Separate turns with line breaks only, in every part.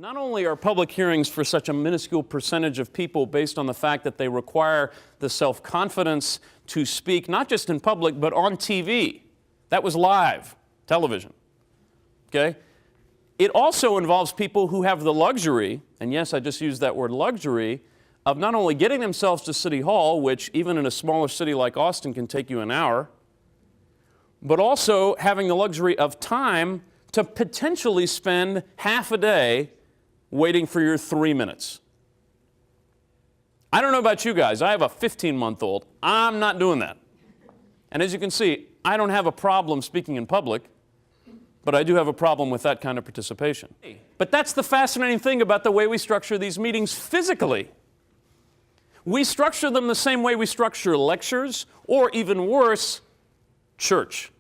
Not only are public hearings for such a minuscule percentage of people based on the fact that they require the self-confidence to speak, not just in public, but on TV. That was live television, okay? It also involves people who have the luxury, and yes, I just used that word luxury, of not only getting themselves to City Hall, which even in a smaller city like Austin can take you an hour, but also having the luxury of time to potentially spend half a day waiting for your 3 minutes. I don't know about you guys. I have a 15-month-old. I'm not doing that. And as you can see, I don't have a problem speaking in public, but I do have a problem with that kind of participation. But that's the fascinating thing about the way we structure these meetings physically. We structure them the same way we structure lectures, or even worse, church.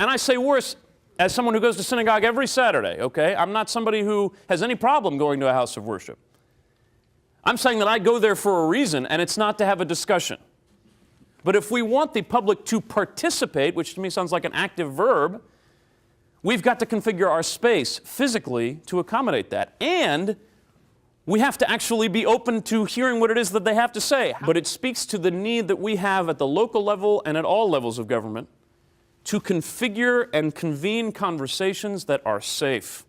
And I say worse as someone who goes to synagogue every Saturday, okay? I'm not somebody who has any problem going to a house of worship. I'm saying that I go there for a reason, and it's not to have a discussion. But if we want the public to participate, which to me sounds like an active verb, we've got to configure our space physically to accommodate that. And we have to actually be open to hearing what it is that they have to say. But it speaks to the need that we have at the local level and at all levels of government to configure and convene conversations that are safe.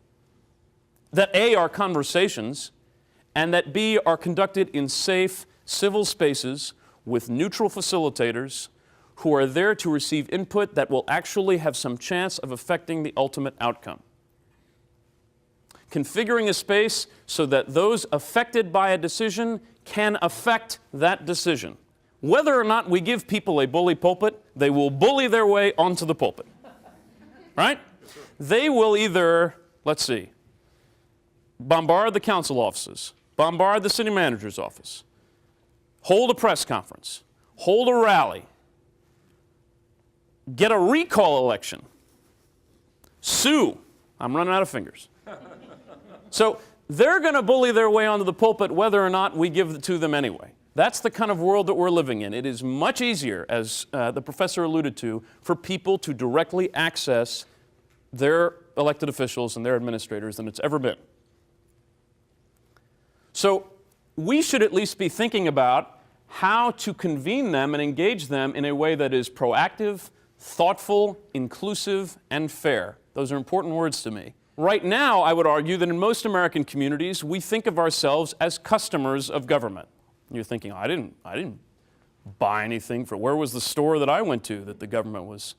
That A, are conversations, and that B, are conducted in safe, civil spaces with neutral facilitators who are there to receive input that will actually have some chance of affecting the ultimate outcome. Configuring a space so that those affected by a decision can affect that decision. Whether or not we give people a bully pulpit, they will bully their way onto the pulpit, right? They will either, let's see, bombard the council offices, bombard the city manager's office, hold a press conference, hold a rally, get a recall election, sue. I'm running out of fingers. So they're going to bully their way onto the pulpit whether or not we give it to them anyway. That's the kind of world that we're living in. It is much easier, as the professor alluded to, for people to directly access their elected officials and their administrators than it's ever been. So we should at least be thinking about how to convene them and engage them in a way that is proactive, thoughtful, inclusive, and fair. Those are important words to me. Right now, I would argue that in most American communities, we think of ourselves as customers of government. You're thinking, I didn't buy anything for, where was the store that I went to that the government was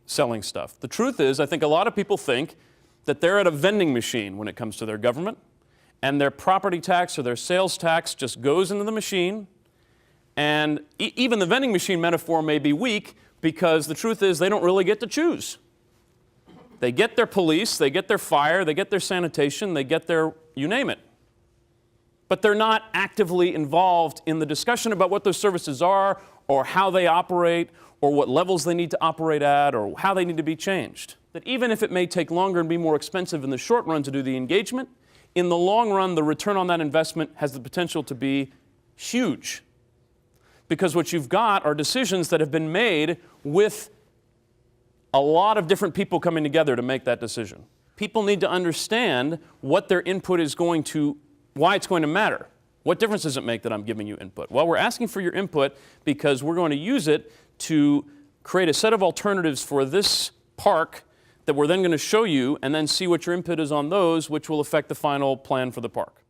selling stuff? The truth is, I think a lot of people think that they're at a vending machine when it comes to their government, and their property tax or their sales tax just goes into the machine, and even the vending machine metaphor may be weak because the truth is they don't really get to choose. They get their police, they get their fire, they get their sanitation, they get their, you name it. But they're not actively involved in the discussion about what those services are, or how they operate, or what levels they need to operate at, or how they need to be changed. That even if it may take longer and be more expensive in the short run to do the engagement, in the long run, the return on that investment has the potential to be huge. Because what you've got are decisions that have been made with a lot of different people coming together to make that decision. People need to understand what their input is going to, why it's going to matter. What difference does it make that I'm giving you input? Well, we're asking for your input because we're going to use it to create a set of alternatives for this park that we're then going to show you and then see what your input is on those, which will affect the final plan for the park.